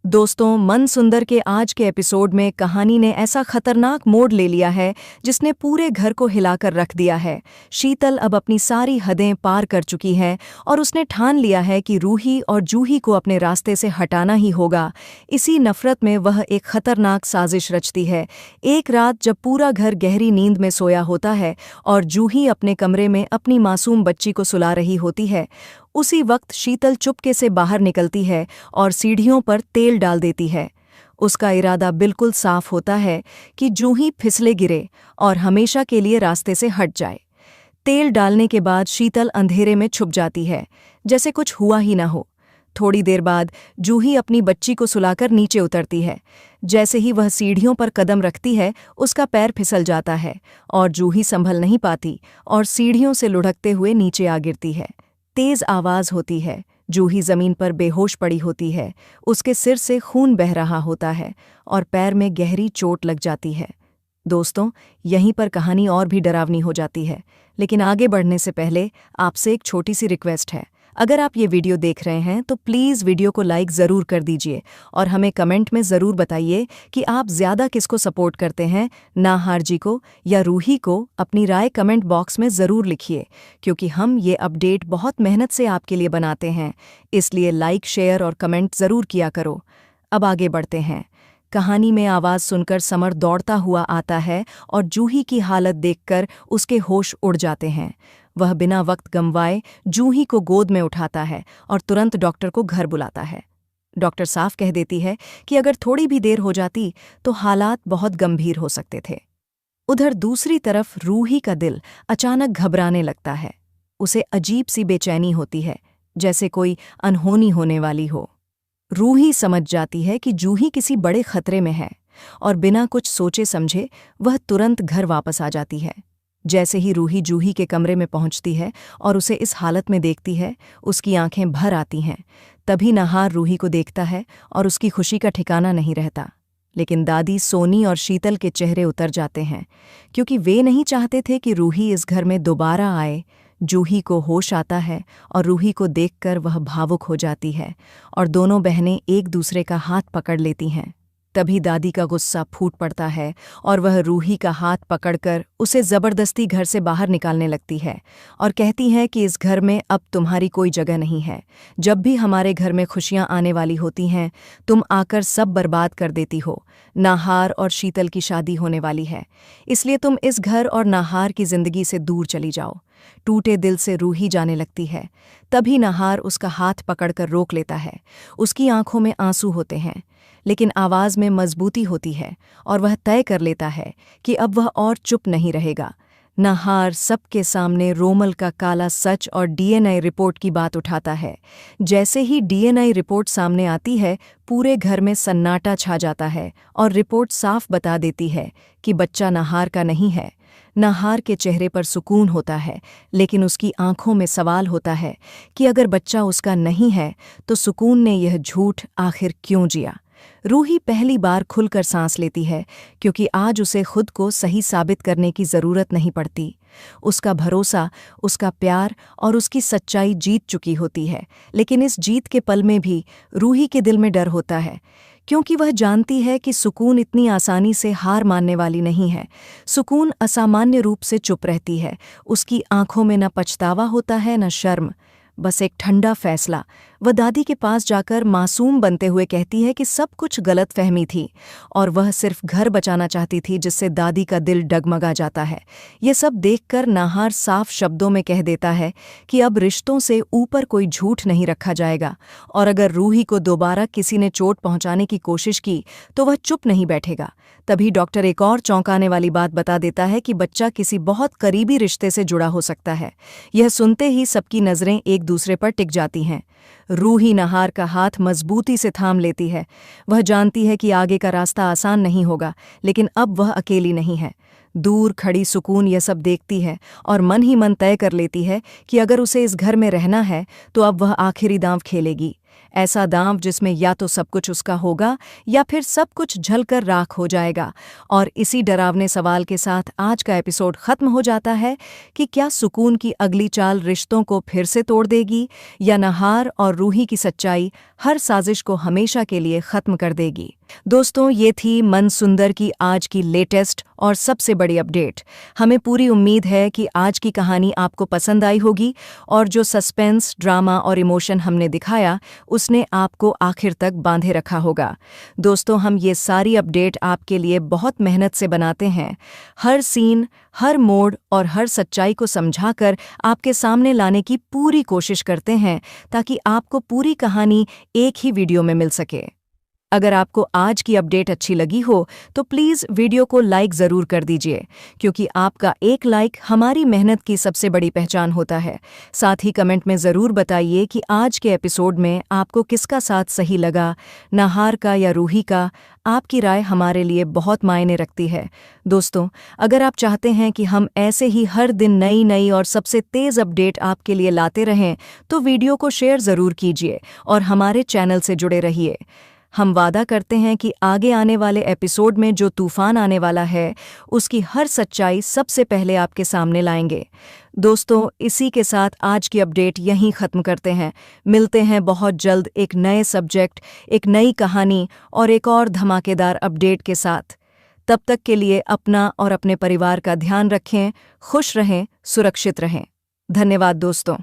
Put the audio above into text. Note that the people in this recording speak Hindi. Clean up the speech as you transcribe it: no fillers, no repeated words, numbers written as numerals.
दोस्तों, मन सुंदर के आज के एपिसोड में कहानी ने ऐसा खतरनाक मोड़ ले लिया है जिसने पूरे घर को हिलाकर रख दिया है। शीतल अब अपनी सारी हदें पार कर चुकी है और उसने ठान लिया है कि रूही और जूही को अपने रास्ते से हटाना ही होगा। इसी नफरत में वह एक खतरनाक साजिश रचती है। एक रात जब पूरा घर गहरी नींद में सोया होता है और जूही अपने कमरे में अपनी मासूम बच्ची को सुला रही होती है, उसी वक्त शीतल चुपके से बाहर निकलती है और सीढ़ियों पर तेल डाल देती है। उसका इरादा बिल्कुल साफ होता है कि जूही फिसले गिरे और हमेशा के लिए रास्ते से हट जाए। तेल डालने के बाद शीतल अंधेरे में छुप जाती है, जैसे कुछ हुआ ही ना हो। थोड़ी देर बाद जूही अपनी बच्ची को सुलाकर नीचे उतरती है। जैसे ही वह सीढ़ियों पर कदम रखती है, उसका पैर फिसल जाता है और जूही संभल नहीं पाती और सीढ़ियों से लुढ़कते हुए नीचे आ गिरती है। तेज आवाज होती है। जूही जमीन पर बेहोश पड़ी होती है। उसके सिर से खून बह रहा होता है और पैर में गहरी चोट लग जाती है। दोस्तों, यहीं पर कहानी और भी डरावनी हो जाती है, लेकिन आगे बढ़ने से पहले आपसे एक छोटी सी रिक्वेस्ट है। अगर आप ये वीडियो देख रहे हैं तो प्लीज़ वीडियो को लाइक ज़रूर कर दीजिए और हमें कमेंट में ज़रूर बताइए कि आप ज़्यादा किसको सपोर्ट करते हैं, नाहार जी को या रूही को। अपनी राय कमेंट बॉक्स में ज़रूर लिखिए, क्योंकि हम ये अपडेट बहुत मेहनत से आपके लिए बनाते हैं, इसलिए लाइक, शेयर और कमेंट ज़रूर किया करो। अब आगे बढ़ते हैं। कहानी में आवाज़ सुनकर समर दौड़ता हुआ आता है और जूही की हालत देखकर उसके होश उड़ जाते हैं। वह बिना वक्त गंवाए जूही को गोद में उठाता है और तुरंत डॉक्टर को घर बुलाता है। डॉक्टर साफ कह देती है कि अगर थोड़ी भी देर हो जाती तो हालात बहुत गंभीर हो सकते थे। उधर दूसरी तरफ रूही का दिल अचानक घबराने लगता है। उसे अजीब सी बेचैनी होती है, जैसे कोई अनहोनी होने वाली हो। रूही समझ जाती है कि जूही किसी बड़े खतरे में है और बिना कुछ सोचे समझे वह तुरंत घर वापस आ जाती है। जैसे ही रूही जूही के कमरे में पहुंचती है और उसे इस हालत में देखती है, उसकी आंखें भर आती हैं। तभी नाहार रूही को देखता है और उसकी खुशी का ठिकाना नहीं रहता। लेकिन दादी सोनी और शीतल के चेहरे उतर जाते हैं, क्योंकि वे नहीं चाहते थे कि रूही इस घर में दोबारा आए। जूही को होश आता है और रूही को देखकर वह भावुक हो जाती है और दोनों बहनें एक दूसरे का हाथ पकड़ लेती हैं। तभी दादी का गुस्सा फूट पड़ता है और वह रूही का हाथ पकड़कर उसे जबरदस्ती घर से बाहर निकालने लगती है और कहती है कि इस घर में अब तुम्हारी कोई जगह नहीं है। जब भी हमारे घर में खुशियां आने वाली होती हैं, तुम आकर सब बर्बाद कर देती हो। नाहार और शीतल की शादी होने वाली है, इसलिए तुम इस घर और नाहार की जिंदगी से दूर चली जाओ। टूटे दिल से रूही जाने लगती है। तभी नाहार उसका हाथ पकड़कर रोक लेता है। उसकी आंखों में आंसू होते हैं, लेकिन आवाज़ में मजबूती होती है और वह तय कर लेता है कि अब वह और चुप नहीं रहेगा। नाहार सबके सामने रोमल का काला सच और डीएनए रिपोर्ट की बात उठाता है। जैसे ही डीएनए रिपोर्ट सामने आती है, पूरे घर में सन्नाटा छा जाता है और रिपोर्ट साफ बता देती है कि बच्चा नाहार का नहीं है। नाहार के चेहरे पर सुकून होता है, लेकिन उसकी आंखों में सवाल होता है कि अगर बच्चा उसका नहीं है तो सुकून ने यह झूठ आखिर क्यों जिया। रूही पहली बार खुलकर सांस लेती है, क्योंकि आज उसे खुद को सही साबित करने की ज़रूरत नहीं पड़ती। उसका भरोसा, उसका प्यार और उसकी सच्चाई जीत चुकी होती है। लेकिन इस जीत के पल में भी रूही के दिल में डर होता है, क्योंकि वह जानती है कि सुकून इतनी आसानी से हार मानने वाली नहीं है। सुकून असामान्य रूप से चुप रहती है। उसकी आंखों में न पछतावा होता है न शर्म, बस एक ठंडा फैसला। वह दादी के पास जाकर मासूम बनते हुए कहती है कि सब कुछ गलत फहमी थी और वह सिर्फ घर बचाना चाहती थी, जिससे दादी का दिल डगमगा जाता है। ये सब देखकर नाहार साफ शब्दों में कह देता है कि अब रिश्तों से ऊपर कोई झूठ नहीं रखा जाएगा और अगर रूही को दोबारा किसी ने चोट पहुंचाने की कोशिश की तो वह चुप नहीं बैठेगा। तभी डॉक्टर एक और चौंकाने वाली बात बता देता है कि बच्चा किसी बहुत करीबी रिश्ते से जुड़ा हो सकता है। यह सुनते ही सबकी नज़रें एक दूसरे पर टिक जाती हैं। रूही नाहार का हाथ मजबूती से थाम लेती है। वह जानती है कि आगे का रास्ता आसान नहीं होगा, लेकिन अब वह अकेली नहीं है। दूर खड़ी सुकून यह सब देखती है और मन ही मन तय कर लेती है कि अगर उसे इस घर में रहना है तो अब वह आखिरी दांव खेलेगी। ऐसा दांव जिसमें या तो सब कुछ उसका होगा या फिर सब कुछ जलकर राख हो जाएगा। और इसी डरावने सवाल के साथ आज का एपिसोड खत्म हो जाता है कि क्या सुकून की अगली चाल रिश्तों को फिर से तोड़ देगी या नहार और रूही की सच्चाई हर साजिश को हमेशा के लिए खत्म कर देगी। दोस्तों, ये थी मन सुंदर की आज की लेटेस्ट और सबसे बड़ी अपडेट। हमें पूरी उम्मीद है कि आज की कहानी आपको पसंद आई होगी और जो सस्पेंस, ड्रामा और इमोशन हमने दिखाया उसने आपको आखिर तक बांधे रखा होगा। दोस्तों, हम ये सारी अपडेट आपके लिए बहुत मेहनत से बनाते हैं। हर सीन, हर मोड़ और हर सच्चाई को समझाकर आपके सामने लाने की पूरी कोशिश करते हैं ताकि आपको पूरी कहानी एक ही वीडियो में मिल सके। अगर आपको आज की अपडेट अच्छी लगी हो तो प्लीज़ वीडियो को लाइक ज़रूर कर दीजिए, क्योंकि आपका एक लाइक हमारी मेहनत की सबसे बड़ी पहचान होता है। साथ ही कमेंट में ज़रूर बताइए कि आज के एपिसोड में आपको किसका साथ सही लगा, नाहार का या रूही का। आपकी राय हमारे लिए बहुत मायने रखती है। दोस्तों, अगर आप चाहते हैं कि हम ऐसे ही हर दिन नई नई और सबसे तेज़ अपडेट आपके लिए लाते रहें तो वीडियो को शेयर ज़रूर कीजिए और हमारे चैनल से जुड़े रहिए। हम वादा करते हैं कि आगे आने वाले एपिसोड में जो तूफान आने वाला है उसकी हर सच्चाई सबसे पहले आपके सामने लाएंगे। दोस्तों, इसी के साथ आज की अपडेट यहीं ख़त्म करते हैं। मिलते हैं बहुत जल्द एक नए सब्जेक्ट, एक नई कहानी और एक और धमाकेदार अपडेट के साथ। तब तक के लिए अपना और अपने परिवार का ध्यान रखें, खुश रहें, सुरक्षित रहें। धन्यवाद दोस्तों।